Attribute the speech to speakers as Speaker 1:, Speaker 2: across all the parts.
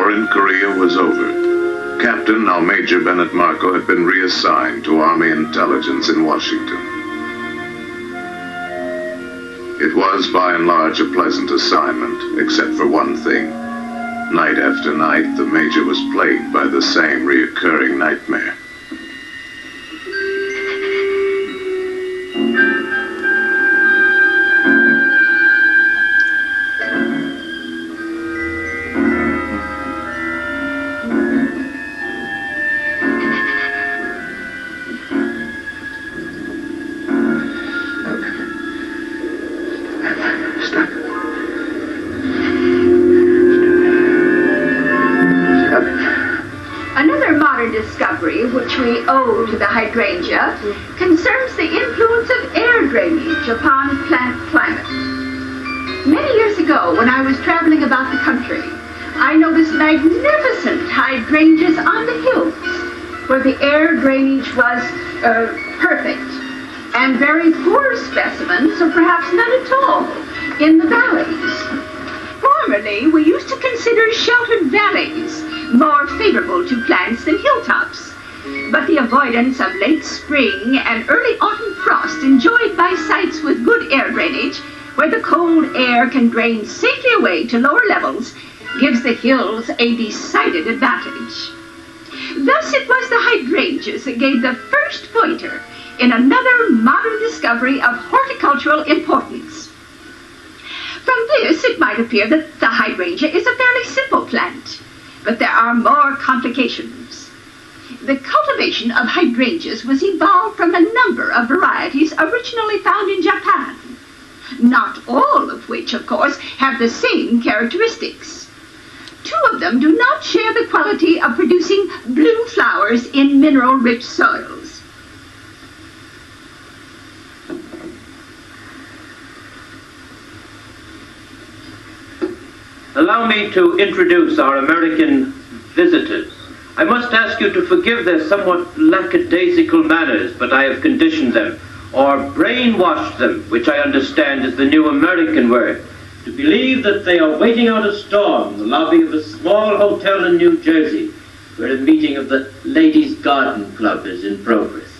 Speaker 1: war in Korea was over. Captain, now Major Bennett Marco, had been reassigned to Army intelligence in Washington. It was, by and large, a pleasant assignment, except for one thing. Night after night, the Major was plagued by the same reoccurring nightmare.
Speaker 2: Which we owe to the hydrangea concerns the influence of air drainage upon plant climate. Many years ago, when I was traveling about the country, I noticed magnificent hydrangeas on the hills where the air drainage was perfect, and very poor specimens, or perhaps none at all, in the valleys. Formerly, we used to consider sheltered valleys more favorable to plants than hilltops. But the avoidance of late spring and early autumn frost enjoyed by sites with good air drainage, where the cold air can drain safely away to lower levels, gives the hills a decided advantage. Thus it was the hydrangeas that gave the first pointer in another modern discovery of horticultural importance. From this, it might appear that the hydrangea is a fairly simple plant, but there are more complications. The cultivation of hydrangeas was evolved from a number of varieties originally found in Japan, not all of which, of course, have the same characteristics. Two of them do not share the quality of producing blue flowers in mineral-rich soils.
Speaker 3: Allow me to introduce our American visitors. I must ask you to forgive their somewhat lackadaisical manners, but I have conditioned them, or brainwashed them, which I understand is the new American word, to believe that they are waiting out a storm in the lobby of a small hotel in New Jersey, where a meeting of the Ladies' Garden Club is in progress.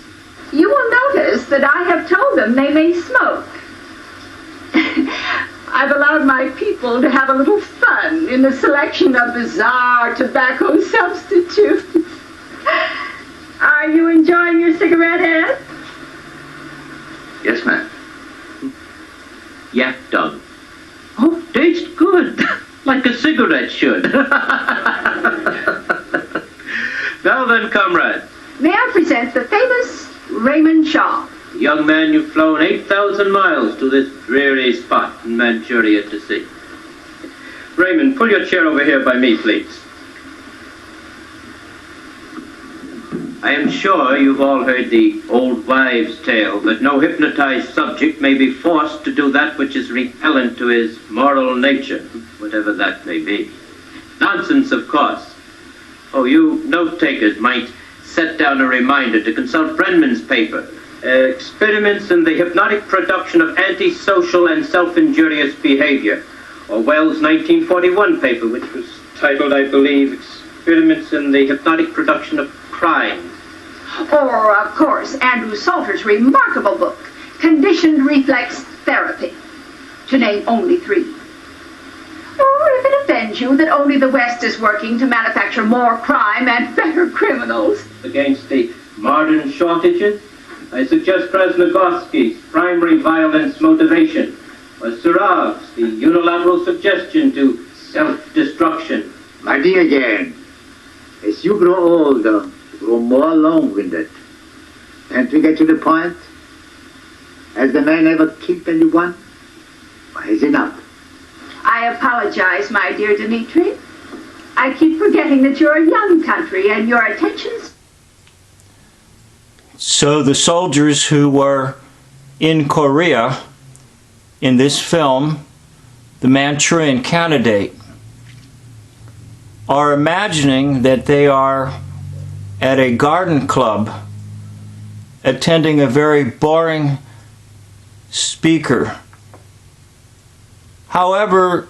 Speaker 2: You will notice that I have told them they may smoke. I've allowed my people to have a little fun in the selection of bizarre tobacco substitutes. Are you enjoying your cigarette, Ed?
Speaker 1: Yes, ma'am.
Speaker 3: Yak dog. Oh, tastes good. Like a cigarette should. Now then, comrades.
Speaker 2: May I present the famous Raymond Shaw?
Speaker 3: Young man, you've flown 8,000 miles to this dreary spot in Manchuria to see. Raymond, pull your chair over here by me, please. I am sure you've all heard the old wives' tale that no hypnotized subject may be forced to do that which is repellent to his moral nature, whatever that may be. Nonsense, of course. Oh, you note-takers might set down a reminder to consult Brenman's paper, Experiments in the Hypnotic Production of Antisocial and Self-Injurious Behavior, or Wells' 1941 paper, which was titled, I believe, Experiments in the Hypnotic Production of Crime.
Speaker 2: Or, of course, Andrew Salter's remarkable book, Conditioned Reflex Therapy, to name only three. Or if it offends you that only the West is working to manufacture more crime and better criminals.
Speaker 3: Against the modern shortages, I suggest Krasnogorsky's Primary Violence Motivation, or Surov's The Unilateral Suggestion to Self-Destruction.
Speaker 4: My dear Jan, as you grow older, you grow more long-winded. Can't we get to the point? Has the man ever killed anyone? Why is enough?
Speaker 2: I apologize, my dear Dmitri. I keep forgetting that you're a young country and your attentions...
Speaker 5: So the soldiers who were in Korea in this film, The Manchurian Candidate, are imagining that they are at a garden club attending a very boring speaker. However,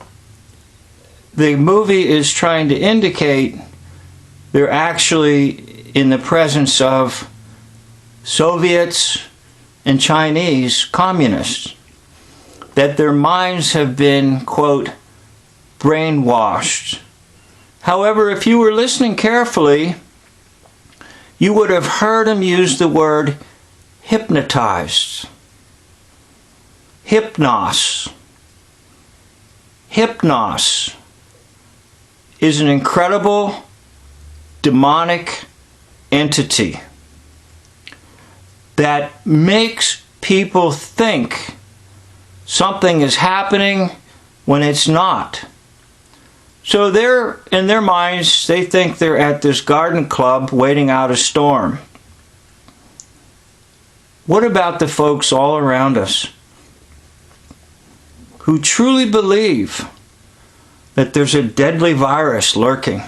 Speaker 5: the movie is trying to indicate they're actually in the presence of Soviets and Chinese communists, that their minds have been, quote, brainwashed. However, if you were listening carefully, you would have heard him use the word hypnotized. Hypnos. Hypnos is an incredible demonic entity that makes people think something is happening when it's not. So they're, in their minds, they think they're at this garden club waiting out a storm. What about the folks all around us who truly believe that there's a deadly virus lurking?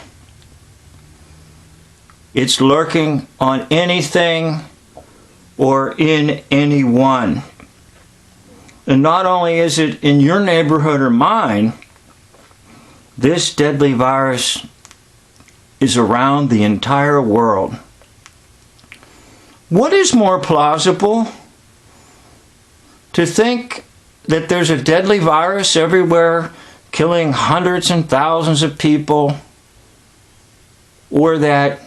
Speaker 5: It's lurking on anything or in anyone. And not only is it in your neighborhood or mine, this deadly virus is around the entire world. What is more plausible? To think that there's a deadly virus everywhere, killing hundreds and thousands of people, or that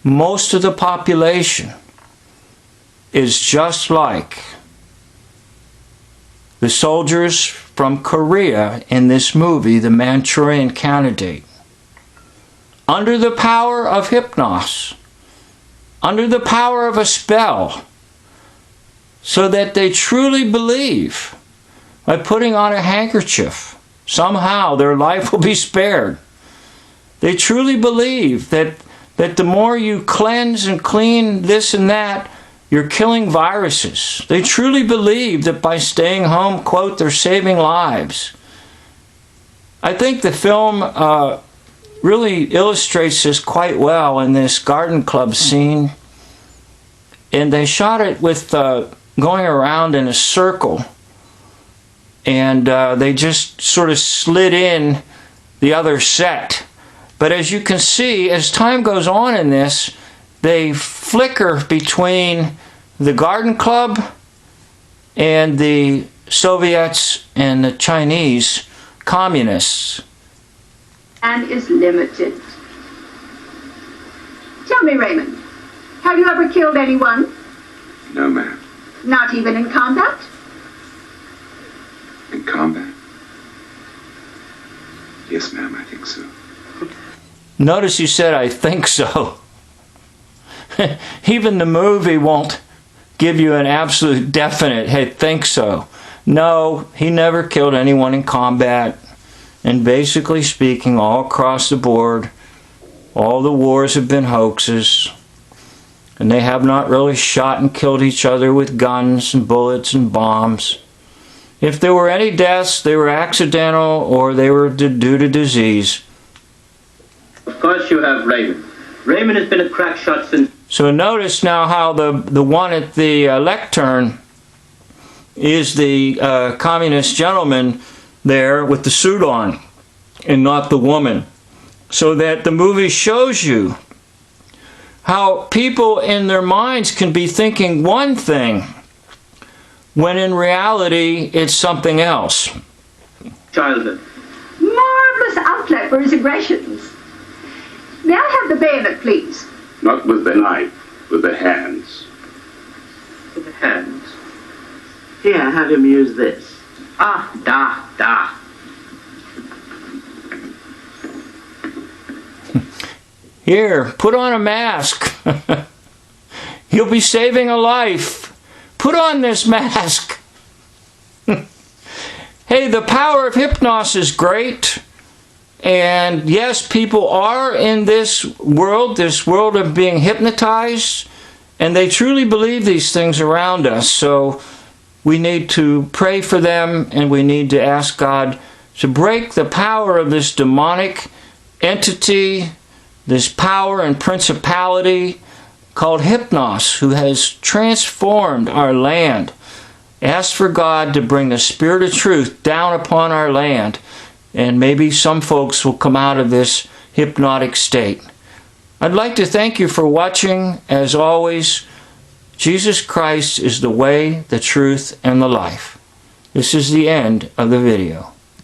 Speaker 5: most of the population is just like the soldiers from Korea in this movie, The Manchurian Candidate, under the power of Hypnos, under the power of a spell, so that they truly believe by putting on a handkerchief, somehow their life will be spared. They truly believe that the more you cleanse and clean this and that, you're killing viruses. They truly believe that by staying home, quote, they're saving lives. I think the film really illustrates this quite well in this garden club scene. And they shot it with going around in a circle. And they just sort of slid in the other set. But as you can see, as time goes on in this, they flicker between the garden club and the Soviets and the Chinese communists.
Speaker 2: And is limited. Tell me, Raymond, have you ever killed anyone?
Speaker 1: No, ma'am.
Speaker 2: Not even in combat?
Speaker 1: In combat? Yes, ma'am, I think so.
Speaker 5: Notice you said, I think so. Even the movie won't give you an absolute definite, hey, think so. No, he never killed anyone in combat. And basically speaking, all across the board, all the wars have been hoaxes. And they have not really shot and killed each other with guns and bullets and bombs. If there were any deaths, they were accidental or they were due to disease.
Speaker 3: Of course you have Raymond. Raymond has been a crack shot since...
Speaker 5: So notice now how the one at the lectern is the communist gentleman there with the suit on and not the woman. So that the movie shows you how people in their minds can be thinking one thing when in reality it's something else.
Speaker 3: Childhood.
Speaker 2: Marvelous outlet for his aggressions. May I have the bayonet, please?
Speaker 1: Not with the knife, with the hands.
Speaker 3: With the hands.
Speaker 4: Here, have him use this.
Speaker 3: Ah, da.
Speaker 5: Here, put on a mask. You'll be saving a life. Put on this mask. Hey, the power of Hypnos is great. And yes, people are in this world of being hypnotized. And they truly believe these things around us. So we need to pray for them and we need to ask God to break the power of this demonic entity, this power and principality called Hypnos, who has transformed our land. Ask for God to bring the Spirit of truth down upon our land and maybe some folks will come out of this hypnotic state. I'd like to thank you for watching. As always, Jesus Christ is the way, the truth, and the life. This is the end of the video.